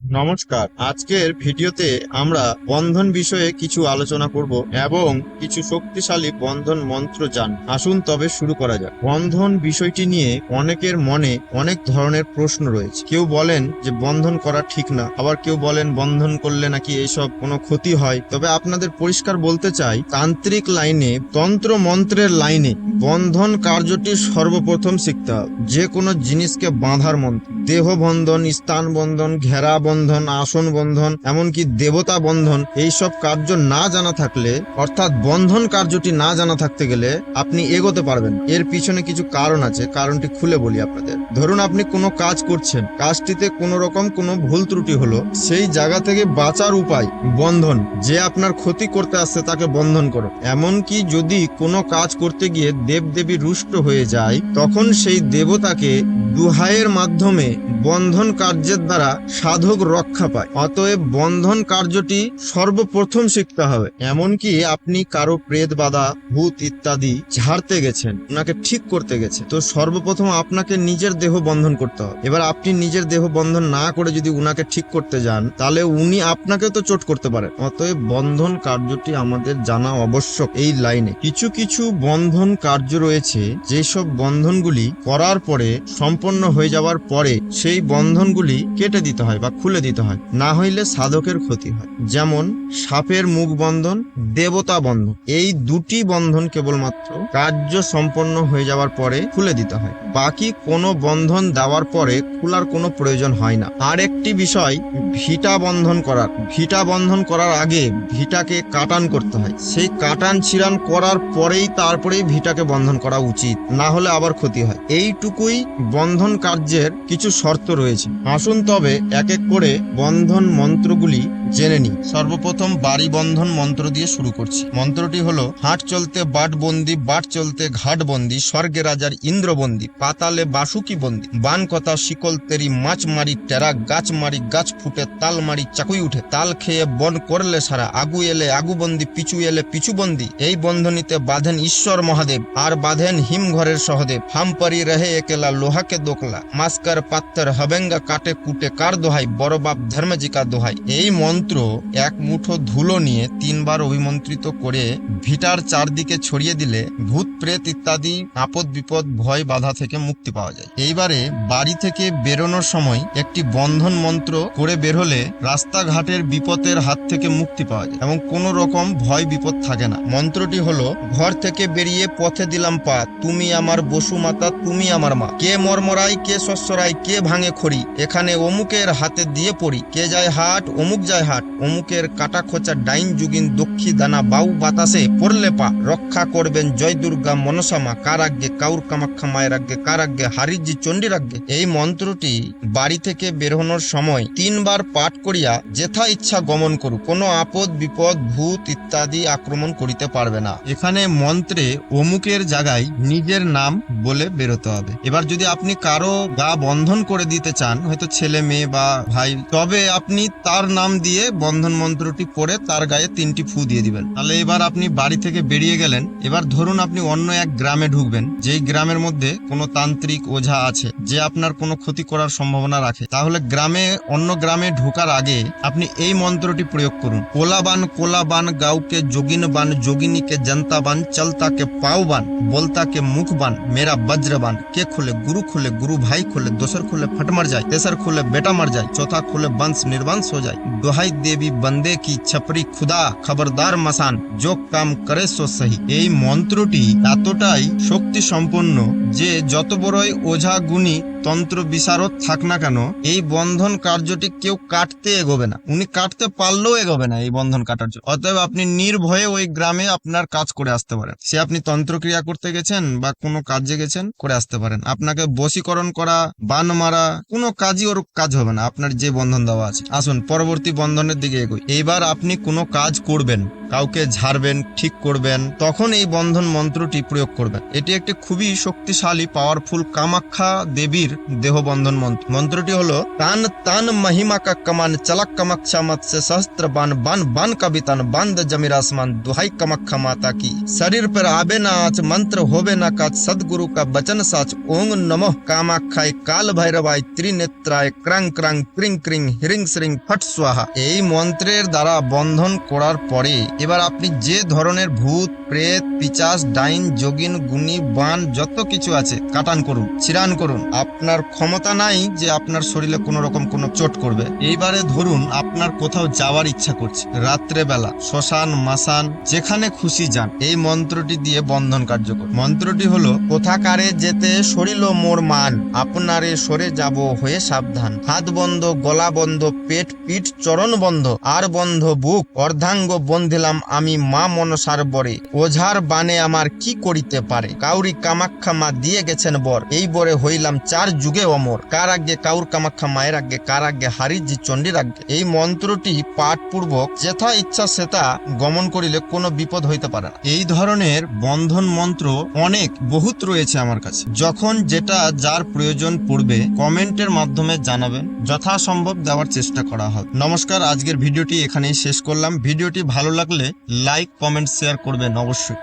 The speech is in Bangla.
নমস্কার। আজকের ভিডিওতে আমরা বন্ধন বিষয়ে কিছু আলোচনা করব এবং কিছু শক্তিশালী বন্ধন মন্ত্র জানব। আসুন তবে শুরু করা যাক। বন্ধন বিষয়টি নিয়ে অনেকের মনে অনেক ধরনের প্রশ্ন রয়েছে। কেউ বলেন যে বন্ধন করা ঠিক না, আবার কেউ বলেন বন্ধন করলে নাকি এসব কোনো ক্ষতি হয়। তবে আপনাদের পরিষ্কার বলতে চাই, তান্ত্রিক লাইনে, তন্ত্র মন্ত্রের লাইনে বন্ধন কার্যটি সর্বপ্রথম শিখতে হবে। যে কোনো জিনিসকে বাঁধার মন্ত্র, দেহ বন্ধন, স্থান বন্ধন, ঘেরা বন্ধন, আসন বন্ধন, এমনকি দেবতা বন্ধন, এইসব কার্য না জানা থাকলে, অর্থাৎ বন্ধন কার্যটি না জানা থাকতে গেলে আপনি এগোতে পারবেন। এর পিছনে কিছু কারণ আছে, কারণটি খুলে বলি আপনাদের। ধরুন আপনি কোনো কাজ করছেন, কাজটিতে কোনো রকম কোনো ভুল ত্রুটি হলো, সেই জায়গা থেকে বাঁচার উপায় বন্ধন। যে আপনার ক্ষতি করতে আসছে তাকে বন্ধন করো। এমনকি যদি কোনো কাজ করতে গিয়ে দেবদেবী রুষ্ট হয়ে যায়, তখন সেই দেবতাকে দুহাইয়ের মাধ্যমে বন্ধন কার্যের দ্বারা সাধক রক্ষা পায়। অতএব বন্ধন কার্যটি সর্বপ্রথম শিখতে হবে। এমনকি আপনি কারো প্রেত বাধা, ভূত ইত্যাদি ঝাড়তে গেছেন, ওনাকে ঠিক করতে গেছে, তো সর্বপ্রথম আপনাকে নিজের দেহ বন্ধন করতে হবে। এবার আপনি নিজের দেহ বন্ধন না করে যদি উনাকে ঠিক করতে যান, তাহলে উনি আপনাকে তো চোট করতে পারেন। অতএব বন্ধন কার্যটি আমাদের জানা আবশ্যক। এই লাইনে কিছু কিছু বন্ধন কার্য রয়েছে, যেসব বন্ধনগুলি করার পরে, সম্পন্ন হয়ে যাওয়ার পরে সেই বন্ধনগুলি কেটে দিতে হয় বা খুলে দিতে হয়, না হইলে সাধকের ক্ষতি হয়। যেমন সাপের মুখ বন্ধন, দেবতা বন্ধন, এই দুটি বন্ধন কেবলমাত্র কার্য সম্পন্ন হয়ে যাওয়ার পরে খুলে দিতে হয়। বাকি কোনো বন্ধন দেওয়ার পরে খোলার কোনো প্রয়োজন হয় না। আর একটি বিষয়, ভিটা বন্ধন করার। ভিটা বন্ধন করার আগে ভিটাকে কাটান করতে হয়। সেই কাটান ছিড়ান করার পরেই তারপরেই ভিটাকে বন্ধন করা উচিত, না হলে আবার ক্ষতি হয়। এইটুকুই বন্ধন কার্যের কিছু শর্ত রয়েছে। আসুন তবে এক এক করে বন্ধন মন্ত্রগুলি জেনে নিই। সর্বপ্রথম বাড়ি বন্ধন মন্ত্র দিয়ে শুরু করছি। মন্ত্রটি হলো: হাট চলতে বাট বন্দি, বাট চলতে ঘাট বন্দি, স্বর্গে রাজার ইন্দ্র বন্দি, পাতালে বাসুকি বন্দি, বান কথা শিকল তেরি, মাছ মারি টেরা, গাছ মারি গাছ ফুটে, তাল মারি চাকুই উঠে, তাল খেয়ে বন করলে সারা, আগু এলে আগু বন্দি, পিছু এলে পিছু বন্দি। এই বন্ধনীতে বাঁধেন ঈশ্বর মহাদেব, আর বাঁধেন হিমঘরের সহদেব। হাম পারি রহে একেলা, লোহাকে দোকলা, মাস্কার পাত্তর হবেঙ্গা কাটে কুটে, কার দোহাই, বড় বাপ ধর্মজিকা দোহাই। এই মন্ত্র এক মুঠো ধুলো নিয়ে 3 বার অভিমন্ত্রিত করে ভিটার চারদিকে ছড়িয়ে দিলে ভূত প্রেত ইত্যাদি আপদ বিপদ ভয় বাধা থেকে মুক্তি পাওয়া যায়। এইবারে বাড়ি থেকে বেরোনোর সময় একটি বন্ধন মন্ত্র করে বের হলে রাস্তাঘাটের বিপদের হাত থেকে মুক্তি পাওয়া যায় এবং কোনো রকম ভয় বিপদ থাকে না। মন্ত্রটি হলো: ঘর থেকে বেরিয়ে পথে দিলাম পা, তুমি আমার বসুমাতা, তুমি আমার মা। কে মরমরাই, কে শস্যরাই, কে ভাঙে খড়ি, এখানে অমুকের হাতে দিয়ে পড়ি। কে যায় হাট, অমুক যায় হাট, অমুকের কাটা খোঁচা ডাইন যুগিন দক্ষি দানা, বাউ বাতাসে পড়লে পা। রক্ষা করবেন জয় দুর্গা মনসা মা, কার আজ্ঞে কাউর কামাখ্যা মায়ের আজ্ঞে, কার আজ্ঞে হারিজি চণ্ডীর আজ্ঞে। এই মন্ত্রটি বাড়ি থেকে বেরোনোর সময় 3 বার পাঠ করিয়া যেথা ইচ্ছা গমন করুক, কোনো আপদ বিপদ ভূত ইত্যাদি আক্রমণ করিতে পারবে না। এখানে মন্ত্রে অমুকের জায়গায় নিজের নাম বলে বেরোতে হবে। এবার যদি আপনি কারো গা বন্ধন করে দিতে চান, হয়তো ছেলে মেয়ে বা ভাই, তবে আপনি তার নাম দিয়ে বন্ধন মন্ত্রটি পড়ে তার গায়ে 3টি ফু দিয়ে দিবেন। তাহলে এবার আপনি বাড়ি থেকে বেরিয়ে গেলেন। এবার ধরুন আপনি অন্য এক গ্রামে ঢুকবেন, যেই গ্রামের মধ্যে কোনো তান্ত্রিক ওঝা আছে, যে আপনার কোনো ক্ষতি করার সম্ভাবনা রাখে। তাহলে অন্য গ্রামে ঢোকার আগে আপনি এই মন্ত্রটি প্রয়োগ করুন: কোলাবান কোলাবান, গাউকে যোগিনবান, যোগিনীকে জনতাবান, চলতাকে পাওবান, बोलताके मुख बान, मेरा वज्र बान। के खुले गुरु भाई खुले, दोसर खुले फट मर जाए, तेसर खुले बेटा मर जाए, चौथा खुले वंश निर्वंश हो जाए। दोहाई देवी बंदे की छपरी खुदा, खबरदार मसान, जो काम करे सो सही। এই মন্ত্রটি এতটাই শক্তি সম্পন্ন যে যত বড়ই ওঝা গুণী তন্ত্র বিশারদ থাক না কেন, এই বন্ধন কার্যটি কেউ কাটতে এগোবে না। উনি কাটতে পারলেও এগোবে না এই বন্ধন কাটার জন্য। অতএব আপনি নির্ভয়ে ওই গ্রামে আপনার কাজ করে আসতে পারেন। সে আপনি তন্ত্রক্রিয়া করতে গেছেন বা কোনো কাজে গেছেন, করে আসতে পারেন। আপনাকে বশীকরণ করা, বান মারা, কোনো কাজই ওর কাজ হবে না আপনার যে বন্ধন দেওয়া আছে। আসুন পরবর্তী বন্ধনের দিকে এগোই। এইবার আপনি কোনো কাজ করবেন, কাউকে ঝাড়বেন, ঠিক করবেন, তখন এই বন্ধন মন্ত্রটি প্রয়োগ করবেন। এটি একটি খুবই শক্তিশালী পাওয়ারফুল কামাখ্যা দেবীর দেহবন্ধন মন্ত্র। মন্ত্রটি হলো তান তান মহিমা কা কমান চলক কামাক্ষা মত সে সহস্ত্র বান বান বান কবিতান বান্দ জমির আসমান दुहाई कामाख्या माता की शरीर पर आबे ना आज मंत्र होबे ना काज सदगुरु का बचन साच ओंग नमः कामाख्याय काल भैरवाय त्रिनेत्राय क्रांग क्रांग क्रिंग क्रिंग हिरिং শ্রিং ফট स्वाहा। এই মন্ত্রের দ্বারা বন্ধন করার পরে এবার আপনি যে ধরনের ভূত প্রেত পিচাস ডাইন যোগিন গুণী বান যত কিছু আছে কাটান করুন, ছিড়ান করুন। আপনার ক্ষমতা নাই যে আপনার শরীরে কোনো রকম কোনো চোট করবে। এইবারে ধরুন আপনার কোথাও যাওয়ার ইচ্ছা করছে, রাত্রে বেলা শ্মশান মাসান যেখানে খুশি যান, এই মন্ত্রটি দিয়ে বন্ধন কার্যকর। মন্ত্রটি হলো কোথাকারে যেতে সরিল মোর মান আপনারে সরে যাব হয়ে সাবধান। হাত বন্ধ গলা বন্ধ পেট পিঠ চরণ বন্ধ আর বন্ধ বুক অর্ধাঙ্গ বন্ধিলাম আমি মা মনসার বরে ওঝার বানে আমার কি করিতে পারে কাউরি কামাখ্যা মা দিয়ে গেছেন বর এই বরে হইলাম 4 যুগে অমর কার আগে কাউর কামাখ্যা মায়ের আগে কার আগে হারিজি চণ্ডীর আগে। এই মন্ত্রটি পাঠ পূর্বক যেথা ইচ্ছা সেটা গমন করিলে কোনো বিপদ হইতে পারে না। এই ধরনের বন্ধন মন্ত্র অনেক বহুত রয়েছে আমার কাছে। যখন যেটা যার প্রয়োজন পড়বে কমেন্টের মাধ্যমে জানাবেন, যথাসম্ভব দেওয়ার চেষ্টা করা হবে। নমস্কার, আজকের ভিডিওটি এখানেই শেষ করলাম। ভিডিওটি ভালো লাগলে লাইক কমেন্ট শেয়ার করবেন অবশ্যই।